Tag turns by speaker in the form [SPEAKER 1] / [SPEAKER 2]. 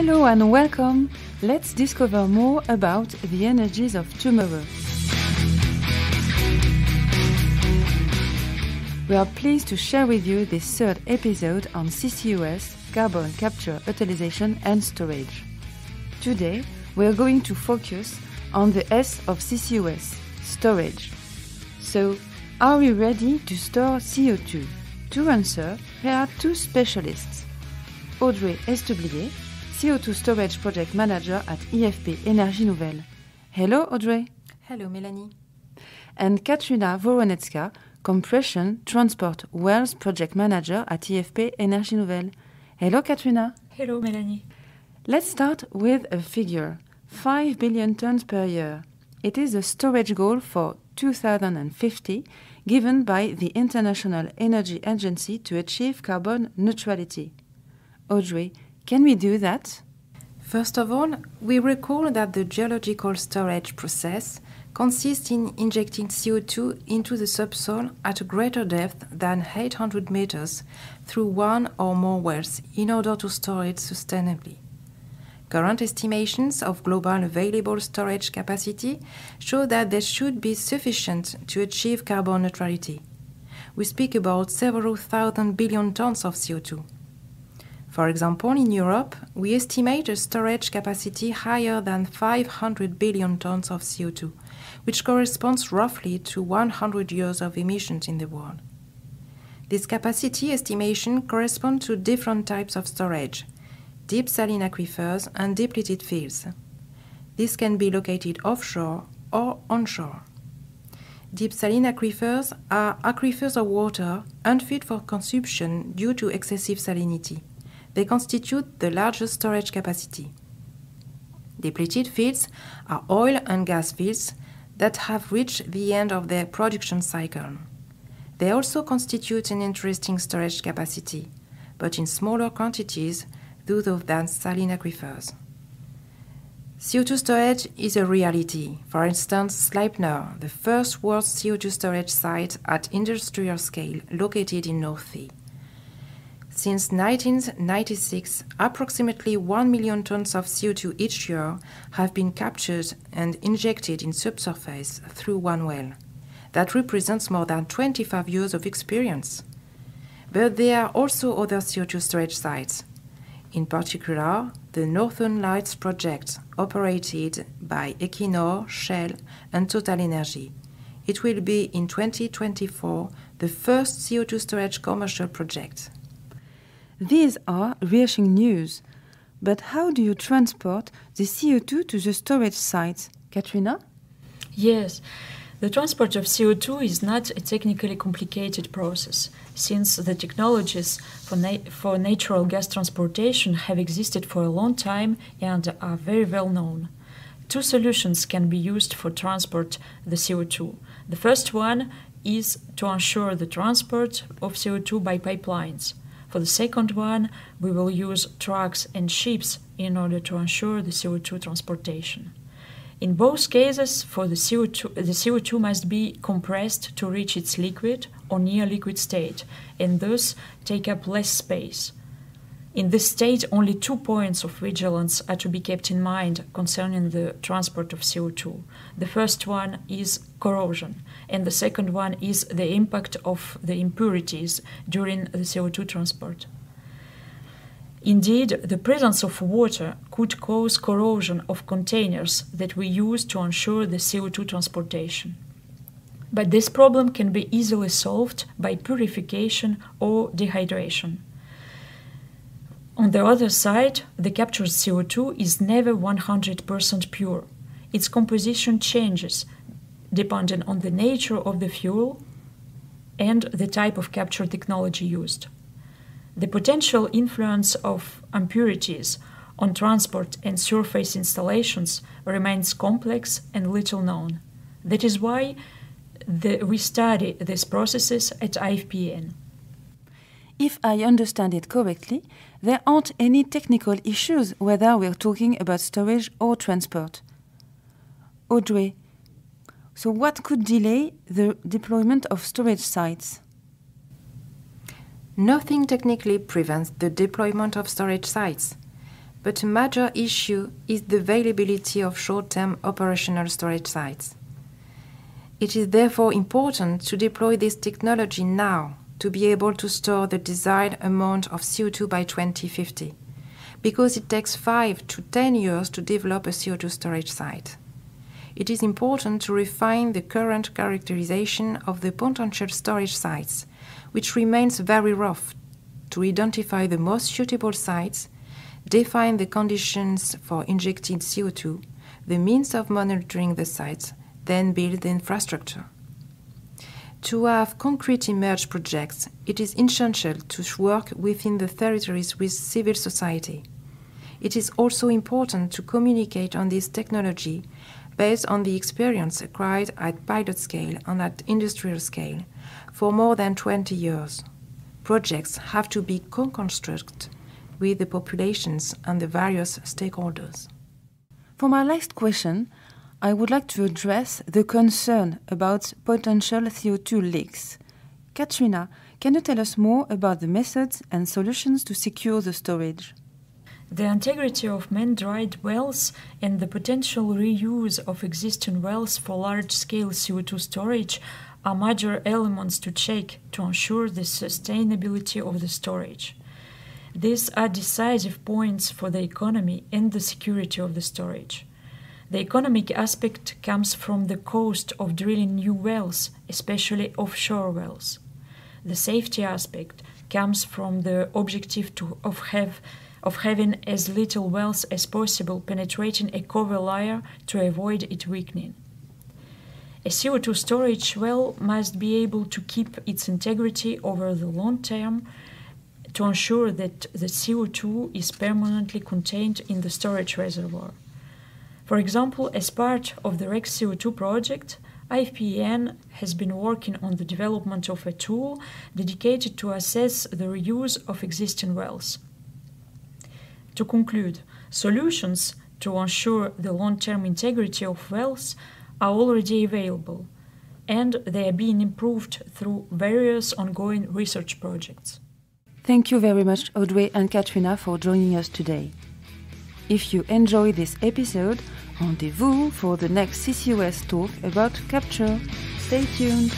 [SPEAKER 1] Hello and welcome. Let's discover more about the energies of tomorrow. We are pleased to share with you this third episode on CCUS, carbon capture, utilization and storage. Today, we are going to focus on the S of CCUS, storage. So, are we ready to store CO2? To answer, here are two specialists. Audrey Estublier, CO2 Storage Project Manager at IFPEN Énergie Nouvelle. Hello, Audrey.
[SPEAKER 2] Hello, Melanie.
[SPEAKER 1] And Kateryna Voronetska, Compression Transport Wells Project Manager at IFPEN Énergie Nouvelle. Hello, Kateryna.
[SPEAKER 3] Hello, Melanie.
[SPEAKER 1] Let's start with a figure, 5 billion tons per year. It is the storage goal for 2050, given by the International Energy Agency to achieve carbon neutrality. Audrey, can we do that?
[SPEAKER 2] First of all, we recall that the geological storage process consists in injecting CO2 into the subsoil at a greater depth than 800 meters through one or more wells in order to store it sustainably. Current estimations of global available storage capacity show that there should be sufficient to achieve carbon neutrality. We speak about several thousand billion tons of CO2. For example, in Europe, we estimate a storage capacity higher than 500 billion tons of CO2, which corresponds roughly to 100 years of emissions in the world. This capacity estimation corresponds to different types of storage, deep saline aquifers and depleted fields. This can be located offshore or onshore. Deep saline aquifers are aquifers of water unfit for consumption due to excessive salinity. They constitute the largest storage capacity. Depleted fields are oil and gas fields that have reached the end of their production cycle. They also constitute an interesting storage capacity, but in smaller quantities than saline aquifers. CO2 storage is a reality. For instance, Sleipner, the first world CO2 storage site at industrial scale located in North Sea. Since 1996, approximately 1 million tons of CO2 each year have been captured and injected in subsurface through one well. That represents more than 25 years of experience. But there are also other CO2 storage sites. In particular, the Northern Lights project, operated by Equinor, Shell and TotalEnergies. It will be in 2024 the first CO2 storage commercial project.
[SPEAKER 1] These are reassuring news. But how do you transport the CO2 to the storage sites? Kateryna?
[SPEAKER 3] Yes, the transport of CO2 is not a technically complicated process, since the technologies for natural gas transportation have existed for a long time and are very well known. Two solutions can be used for transport the CO2. The first one is to ensure the transport of CO2 by pipelines. For the second one, we will use trucks and ships in order to ensure the CO2 transportation. In both cases, for the CO2 must be compressed to reach its liquid or near liquid state, and thus take up less space. In this state, only 2 points of vigilance are to be kept in mind concerning the transport of CO2. The first one is corrosion, and the second one is the impact of the impurities during the CO2 transport. Indeed, the presence of water could cause corrosion of containers that we use to ensure the CO2 transportation. But this problem can be easily solved by purification or dehydration. On the other side, the captured CO2 is never 100% pure. Its composition changes depending on the nature of the fuel and the type of capture technology used. The potential influence of impurities on transport and surface installations remains complex and little known. That is why we study these processes at IFPEN.
[SPEAKER 1] If I understand it correctly, there aren't any technical issues whether we're talking about storage or transport. Audrey, so what could delay the deployment of storage sites?
[SPEAKER 2] Nothing technically prevents the deployment of storage sites. but a major issue is the availability of short-term operational storage sites. It is therefore important to deploy this technology now to be able to store the desired amount of CO2 by 2050, because it takes 5 to 10 years to develop a CO2 storage site. It is important to refine the current characterization of the potential storage sites, which remains very rough, to identify the most suitable sites, define the conditions for injecting CO2, the means of monitoring the sites, then build the infrastructure. To have concrete emerged projects, it is essential to work within the territories with civil society. It is also important to communicate on this technology based on the experience acquired at pilot scale and at industrial scale for more than 20 years. Projects have to be co-constructed with the populations and the various stakeholders.
[SPEAKER 1] For my last question, I would like to address the concern about potential CO2 leaks. Kateryna, can you tell us more about the methods and solutions to secure the storage?
[SPEAKER 3] The integrity of man-dried wells and the potential reuse of existing wells for large-scale CO2 storage are major elements to check to ensure the sustainability of the storage. These are decisive points for the economy and the security of the storage. The economic aspect comes from the cost of drilling new wells, especially offshore wells. The safety aspect comes from the objective of having as little wells as possible penetrating a cover layer to avoid it weakening. A CO2 storage well must be able to keep its integrity over the long term to ensure that the CO2 is permanently contained in the storage reservoir. For example, as part of the REC-CO2 project, IFPEN has been working on the development of a tool dedicated to assess the reuse of existing wells. To conclude, solutions to ensure the long-term integrity of wells are already available, and they are being improved through various ongoing research projects.
[SPEAKER 1] Thank you very much, Audrey and Kateryna, for joining us today. If you enjoyed this episode, rendezvous for the next CCUS talk about capture. Stay tuned!